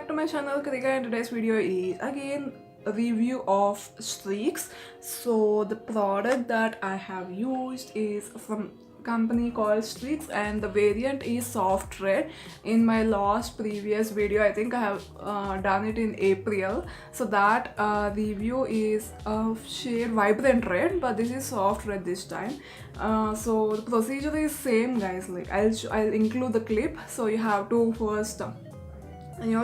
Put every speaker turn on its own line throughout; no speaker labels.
back to my channel Kritika, and today's video is again a review of Streax. So the product that I have used is from company called Streax and the variant is soft red. In my last previous video I think I have done it in April, so that review is shade vibrant red, but this is soft red this time. So the procedure is same, guys. Like I'll include the clip. So you have to first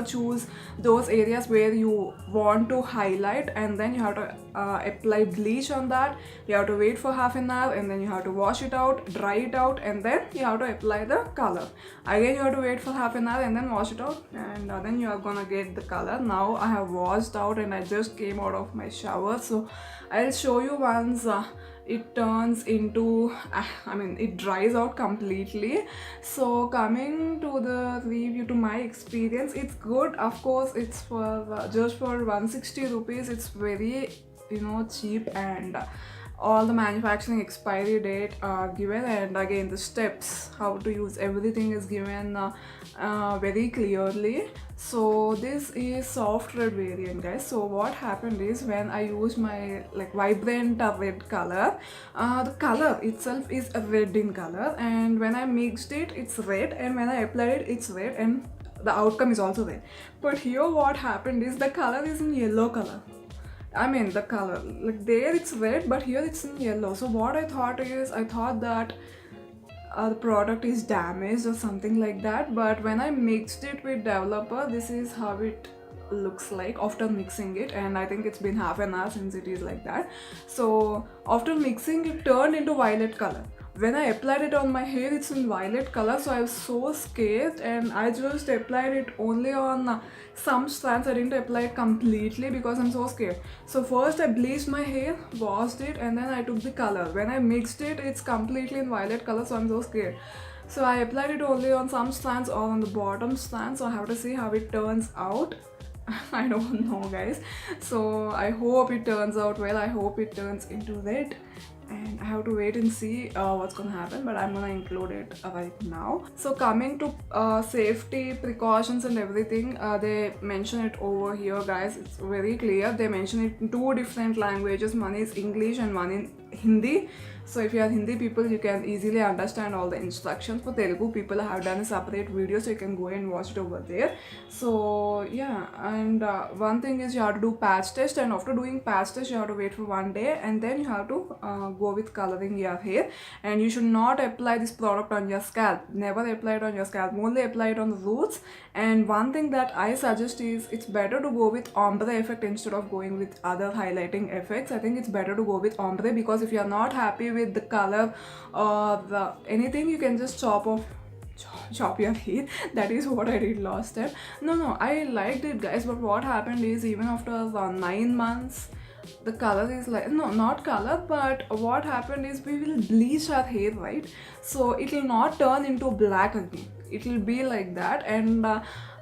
choose those areas where you want to highlight, and then you have to apply bleach on that. You have to wait for half an hour, and then you have to wash it out, dry it out, and then you have to apply the color. Again you have to wait for half an hour and then wash it out, and then you are gonna get the color. Now I have washed out and I just came out of my shower, so I'll show you once it turns into it dries out completely. So coming to the review, to my experience, it's good. Of course it's for just for 160 rupees. It's very cheap, and all the manufacturing expiry date are given, and again the steps how to use everything is given very clearly. So this is soft red variant, guys. So what happened is, when I used my vibrant red color, the color itself is a red in color, and when I mixed it, it's red, and when I applied it, it's red, and the outcome is also red. But here what happened is the color is in yellow color. The color, there it's red, but here it's in yellow. So what I thought is, I thought that the product is damaged or something like that. But when I mixed it with developer, this is how it looks like after mixing it, and I think it's been half an hour since it is like that. So after mixing, it turned into violet color. When I applied it on my hair, it's in violet color, so I was so scared, and I just applied it only on some strands. I didn't apply it completely because I'm so scared. So first I bleached my hair, washed it, and then I took the color. When I mixed it, it's completely in violet color, so I'm so scared. So I applied it only on some strands or on the bottom strand, so I have to see how it turns out. I don't know, guys. So I hope it turns out well. I hope it turns into red, and I have to wait and see what's gonna happen, but I'm gonna include it right now. So coming to safety precautions and everything, they mention it over here, guys. It's very clear. They mention it in two different languages. One is English and one in Hindi. So if you are Hindi people, you can easily understand all the instructions. For Telugu people, I have done a separate video, so you can go and watch it over there. So yeah, and one thing is, you have to do patch test, and after doing patch test, you have to wait for 1 day, and then you have to go with coloring your hair. And you should not apply this product on your scalp. Never apply it on your scalp, only apply it on the roots. And one thing that I suggest is, it's better to go with ombre effect instead of going with other highlighting effects. I think it's better to go with ombre, because if you are not happy with the color or anything, you can just chop your hair. That is what I did last time. No, I liked it, guys, but what happened is, even after 9 months, the color is not color, but what happened is, we will bleach our hair, right? So it will not turn into black again. It will be like that. And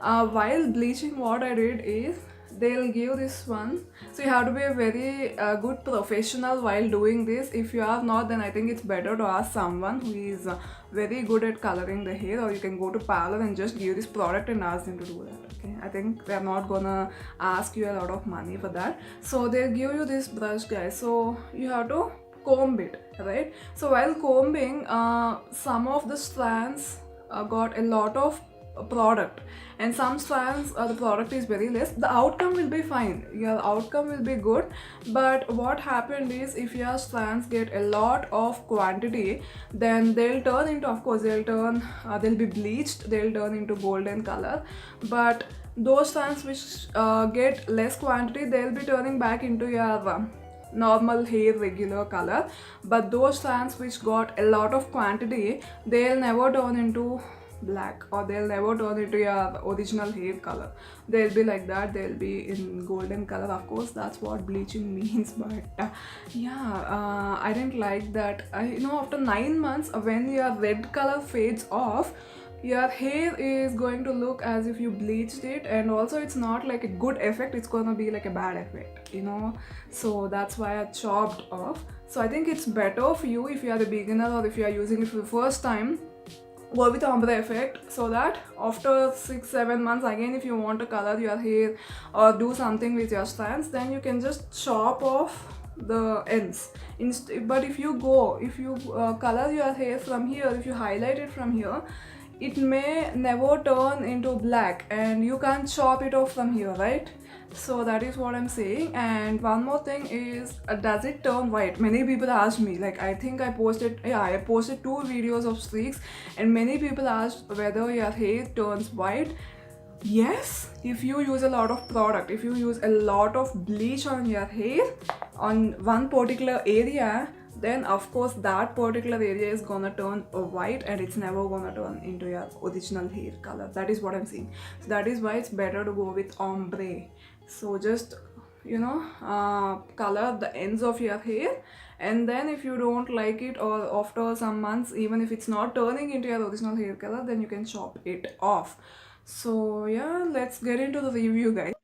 while bleaching, what I did is, they'll give this one. So you have to be a very good professional while doing this. If you are not, then I think it's better to ask someone who is very good at coloring the hair, or you can go to parlor and just give this product and ask them to do that. Okay, I think they're not gonna ask you a lot of money for that. So they'll give you this brush, guys. So you have to comb it, right? So while combing, some of the strands got a lot of product, and some strands the product is very less. The outcome will be fine, your outcome will be good. But what happened is, if your strands get a lot of quantity, then they'll turn into, of course they'll be bleached, they'll turn into golden color. But those strands which get less quantity, they'll be turning back into your normal hair regular color. But those strands which got a lot of quantity, they'll never turn into black, or they'll never turn into your original hair color. They'll be like that, they'll be in golden color. Of course that's what bleaching means. But I didn't like that. After 9 months, when your red color fades off, your hair is going to look as if you bleached it, and also it's not like a good effect, it's gonna be like a bad effect, so that's why I chopped off. So I think it's better for you, if you are a beginner or if you are using it for the first time, go with ombre effect, so that after 6-7 months again, if you want to color your hair or do something with your strands, then you can just chop off the ends. But if you color your hair from here, if you highlight it from here, it may never turn into black, and you can't chop it off from here, right? So that is what I'm saying. And one more thing is, does it turn white? Many people ask me, like, I think I posted 2 videos of Streax, and many people asked whether your hair turns white. Yes, if you use a lot of product, if you use a lot of bleach on your hair on one particular area, then of course that particular area is gonna turn white, and it's never gonna turn into your original hair color. That is what I'm saying. So that is why it's better to go with ombre. So just color the ends of your hair, and then if you don't like it, or after some months, even if it's not turning into your original hair color, then you can chop it off. So yeah, let's get into the review, guys.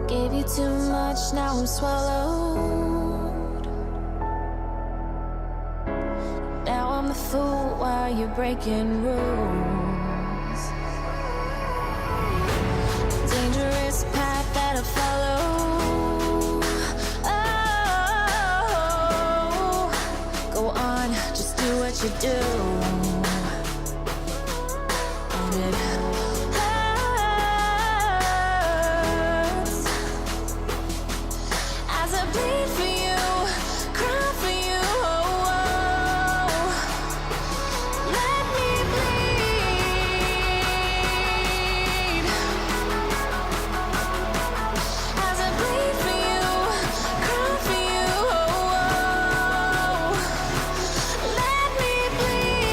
Gave you too much, now I'm swallowed. Now I'm the fool while you're breaking rules. Dangerous path that I follow. Oh, go on, just do what you do. And it bleed for you, cry for you, oh, oh. Let me bleed. As I bleed for you, cry for you, oh, oh. Let me bleed. Let me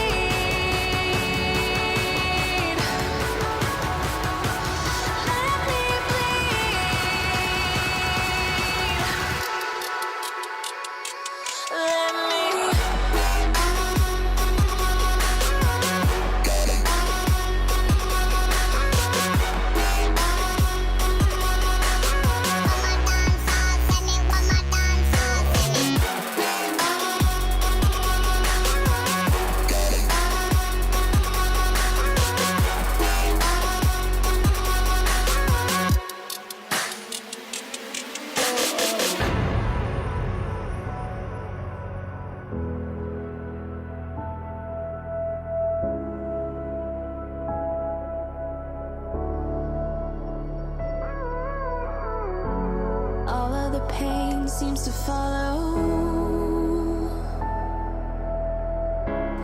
pain seems to follow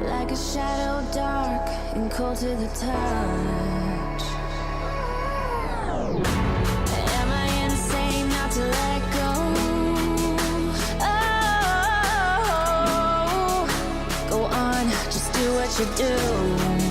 like a shadow, dark and cold to the touch. Am I insane not to let go? Oh, go on, just do what you do.